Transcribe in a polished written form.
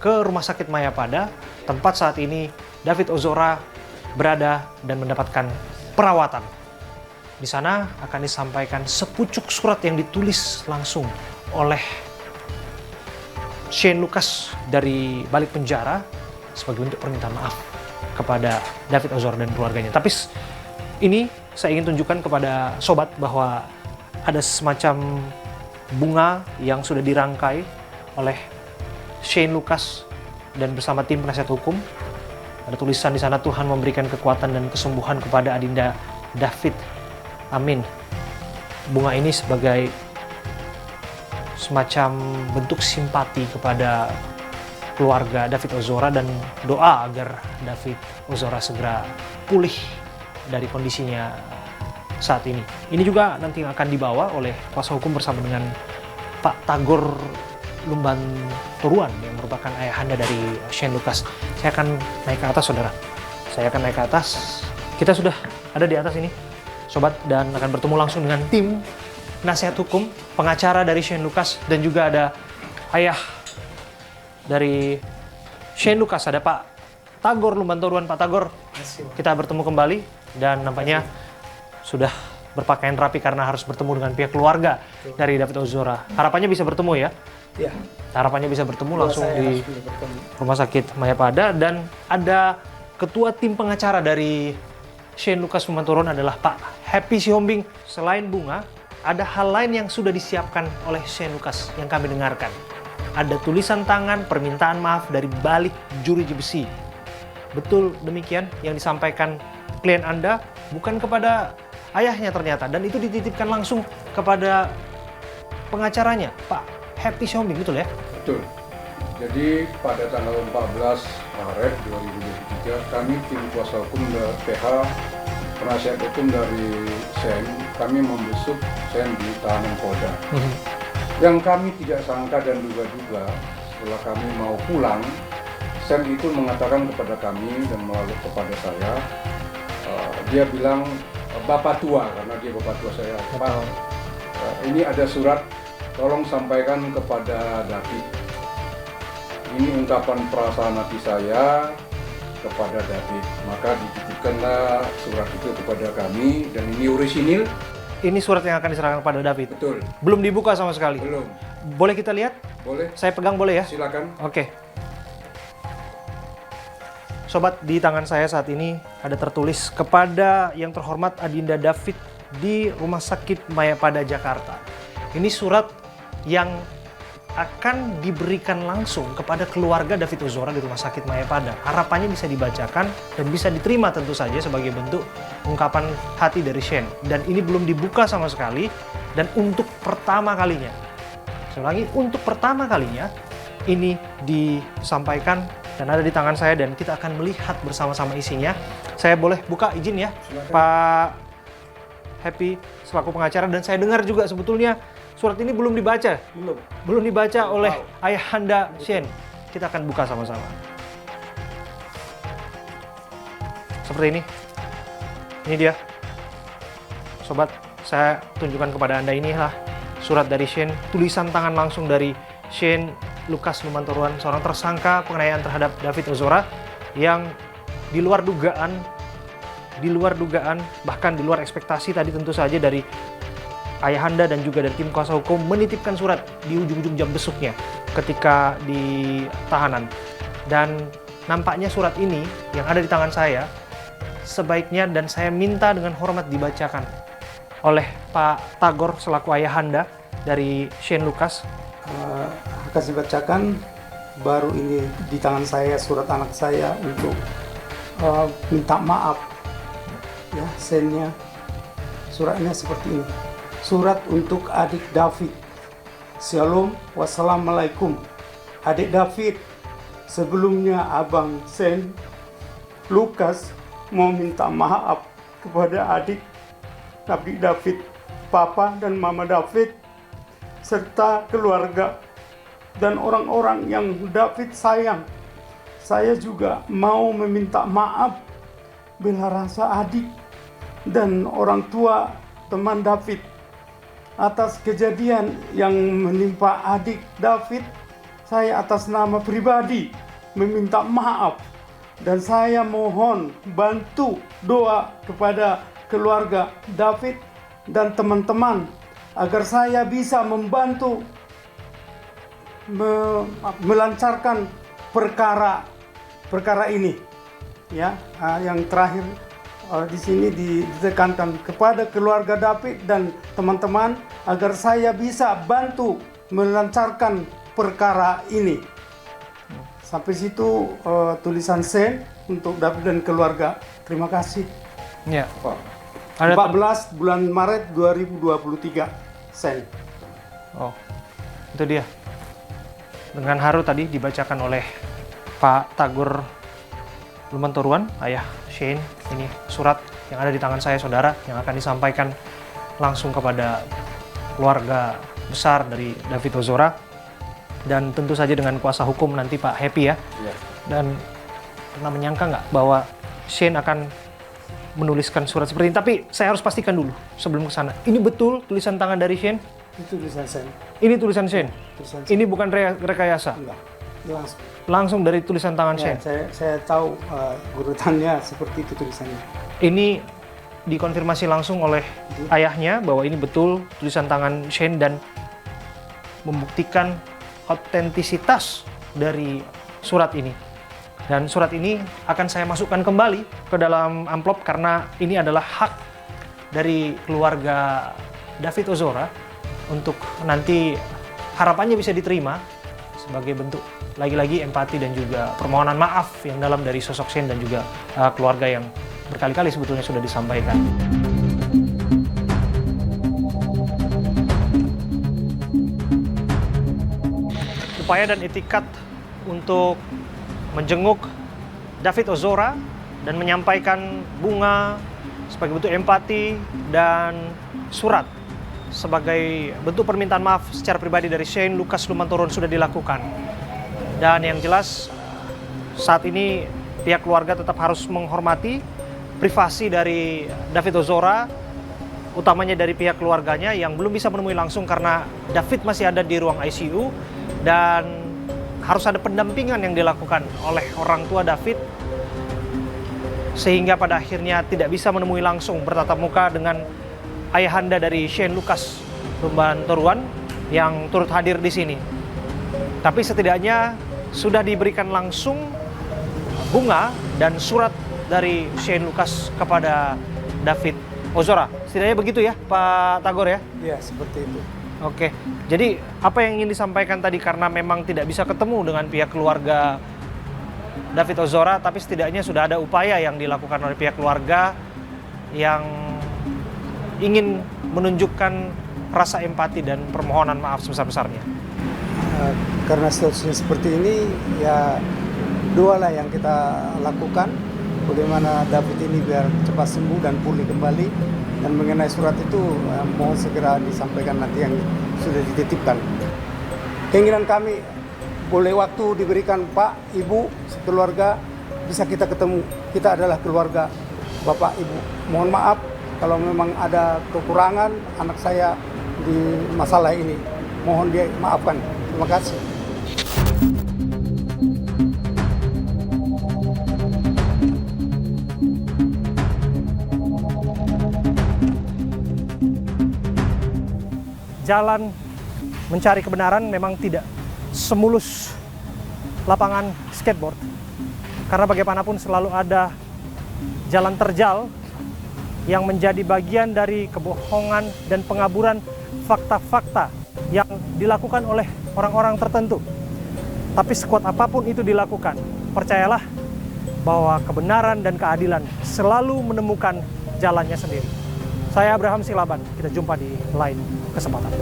ke Rumah Sakit Mayapada, tempat saat ini David Ozora berada dan mendapatkan perawatan. Di sana akan disampaikan sepucuk surat yang ditulis langsung oleh Shane Lucas dari balik penjara sebagai bentuk permintaan maaf kepada David Ozora dan keluarganya. Tapi ini saya ingin tunjukkan kepada sobat bahwa ada semacam bunga yang sudah dirangkai oleh Shane Lucas dan bersama tim penasihat hukum. Ada tulisan di sana, Tuhan memberikan kekuatan dan kesembuhan kepada Adinda David. Amin. Bunga ini sebagai semacam bentuk simpati kepada keluarga David Ozora dan doa agar David Ozora segera pulih dari kondisinya saat ini. Ini juga nanti akan dibawa oleh kuasa hukum bersama dengan Pak Tagor Lumban Turuan yang merupakan ayahanda dari Shane Lucas. Saya akan naik ke atas, saudara. Saya akan naik ke atas. Kita sudah ada di atas ini, sobat, dan akan bertemu langsung dengan tim nasihat hukum, pengacara dari Shane Lucas, dan juga ada ayah dari Shane Lucas, ada Pak Tagor Lumban Turuan. Pak Tagor, kita bertemu kembali dan nampaknya sudah berpakaian rapi karena harus bertemu dengan pihak keluarga dari David Ozora. Harapannya bisa bertemu ya? Ya. Harapannya bisa bertemu langsung di Rumah Sakit Mayapada, dan ada ketua tim pengacara dari Shane Lucas Lumban Turuan adalah Pak Happy Sihombing. Selain bunga, ada hal lain yang sudah disiapkan oleh Shane Lucas yang kami dengarkan. Ada tulisan tangan permintaan maaf dari balik juri besi. Betul demikian yang disampaikan klien Anda, bukan kepada ayahnya ternyata, dan itu dititipkan langsung kepada pengacaranya, Pak Happy Sihombing, betul ya? Betul. Jadi pada tanggal 14 Maret 2023 kami tim kuasa hukum dari PH, penasihat hukum dari Shane, kami membesuk Shane di tahanan Polda. Yang kami tidak sangka dan duga-duga, setelah kami mau pulang, Shane itu mengatakan kepada kami dan melalui kepada saya, dia bilang, Bapak tua, karena dia Bapak tua saya, Pak, ini ada surat, tolong sampaikan kepada David. Ini ungkapan perasaan hati saya kepada David. Maka dititipkanlah surat itu kepada kami, dan ini orisinil. Ini surat yang akan diserahkan kepada David? Betul. Belum dibuka sama sekali? Belum. Boleh kita lihat? Boleh. Saya pegang boleh ya? Silakan. Oke. Sobat, di tangan saya saat ini ada tertulis kepada yang terhormat Adinda David di Rumah Sakit Mayapada, Jakarta. Ini surat yang akan diberikan langsung kepada keluarga David Ozora di Rumah Sakit Mayapada. Harapannya bisa dibacakan dan bisa diterima tentu saja sebagai bentuk ungkapan hati dari Shane. Dan ini belum dibuka sama sekali, dan untuk pertama kalinya, saya ulangi, untuk pertama kalinya ini disampaikan dan ada di tangan saya, dan kita akan melihat bersama-sama isinya. Saya boleh buka, izin ya? Silakan. Pak Happy selaku pengacara, dan saya dengar juga sebetulnya surat ini belum dibaca. Belum dibaca oleh ayahanda Shane. Kita akan buka sama-sama. Seperti ini. Ini dia. Sobat, saya tunjukkan kepada Anda, inilah surat dari Shane, tulisan tangan langsung dari Shane Lucas Lumban Turuan, seorang tersangka penganiayaan terhadap David Ozora yang di luar dugaan, bahkan di luar ekspektasi tadi tentu saja dari ayahanda dan juga dari tim kuasa hukum menitipkan surat di ujung-ujung jam besuknya ketika di tahanan. Dan nampaknya surat ini yang ada di tangan saya sebaiknya, dan saya minta dengan hormat dibacakan oleh Pak Tagor selaku ayahanda dari Shane Lucas. Akan dibacakan. Baru ini di tangan saya surat anak saya untuk minta maaf. Ya, Shane-nya. Suratnya seperti ini. Surat untuk adik David. Shalom, wassalamualaikum. Adik David, sebelumnya Abang Shane Lucas mau minta maaf kepada adik David, Papa dan Mama David, serta keluarga dan orang-orang yang David sayang. Saya juga mau meminta maaf bela rasa adik dan orang tua teman David atas kejadian yang menimpa adik David saya atas nama pribadi meminta maaf dan saya mohon bantu doa kepada keluarga David dan teman-teman agar saya bisa membantu melancarkan perkara ini. Ya, yang terakhir di sini ditekankan kepada keluarga David dan teman-teman agar saya bisa bantu melancarkan perkara ini. Sampai situ tulisan Sen untuk David dan keluarga. Terima kasih. Ya. Pak. 14 bulan Maret 2023. Sen. Oh, itu dia. Dengan haru tadi dibacakan oleh Pak Tagor Lumantoruan, ayah Shane. Ini surat yang ada di tangan saya, saudara, yang akan disampaikan langsung kepada keluarga besar dari David Ozora. Dan tentu saja dengan kuasa hukum nanti Pak Happy ya. Iya. Dan pernah menyangka nggak bahwa Shane akan menuliskan surat seperti ini? Tapi saya harus pastikan dulu sebelum ke sana. Ini betul tulisan tangan dari Shane? Itu tulisan Sen. Ini tulisan Shane? Tulisan Sen. Ini bukan rekayasa? Enggak. Langsung. Langsung dari tulisan tangan Ya, Shane? saya tahu urutannya seperti itu tulisannya. Ini dikonfirmasi langsung oleh ayahnya bahwa ini betul tulisan tangan Shane dan membuktikan otentisitas dari surat ini. Dan surat ini akan saya masukkan kembali ke dalam amplop karena ini adalah hak dari keluarga David Ozora untuk nanti harapannya bisa diterima sebagai bentuk lagi-lagi empati dan juga permohonan maaf yang dalam dari sosok Shane dan juga keluarga yang berkali-kali sebetulnya sudah disampaikan. Upaya dan etikat untuk menjenguk David Ozora dan menyampaikan bunga sebagai bentuk empati dan surat sebagai bentuk permintaan maaf secara pribadi dari Shane Lucas Lumantoruan sudah dilakukan. Dan yang jelas saat ini pihak keluarga tetap harus menghormati privasi dari David Ozora, utamanya dari pihak keluarganya yang belum bisa menemui langsung karena David masih ada di ruang ICU dan harus ada pendampingan yang dilakukan oleh orang tua David sehingga pada akhirnya tidak bisa menemui langsung bertatap muka dengan ayahanda dari Shane Lucas Lumantoruan yang turut hadir di sini. Tapi setidaknya sudah diberikan langsung bunga dan surat dari Shane Lucas kepada David Ozora. Setidaknya begitu ya Pak Tagor ya? Ya, seperti itu. Oke, jadi apa yang ingin disampaikan tadi karena memang tidak bisa ketemu dengan pihak keluarga David Ozora, tapi setidaknya sudah ada upaya yang dilakukan oleh pihak keluarga yang ingin menunjukkan rasa empati dan permohonan maaf sebesar-besarnya. Karena statusnya seperti ini, ya doalah yang kita lakukan bagaimana David ini biar cepat sembuh dan pulih kembali. Dan mengenai surat itu mohon segera disampaikan nanti yang sudah dititipkan. Keinginan kami boleh waktu diberikan Pak, Ibu, keluarga bisa kita ketemu. Kita adalah keluarga Bapak, Ibu. Mohon maaf kalau memang ada kekurangan anak saya di masalah ini. Mohon dia maafkan. Terima kasih. Jalan mencari kebenaran memang tidak semulus lapangan skateboard. Karena bagaimanapun selalu ada jalan terjal yang menjadi bagian dari kebohongan dan pengaburan fakta-fakta yang dilakukan oleh orang-orang tertentu. Tapi sekuat apapun itu dilakukan, percayalah bahwa kebenaran dan keadilan selalu menemukan jalannya sendiri. Saya Abraham Silaban, kita jumpa di lain kesempatan.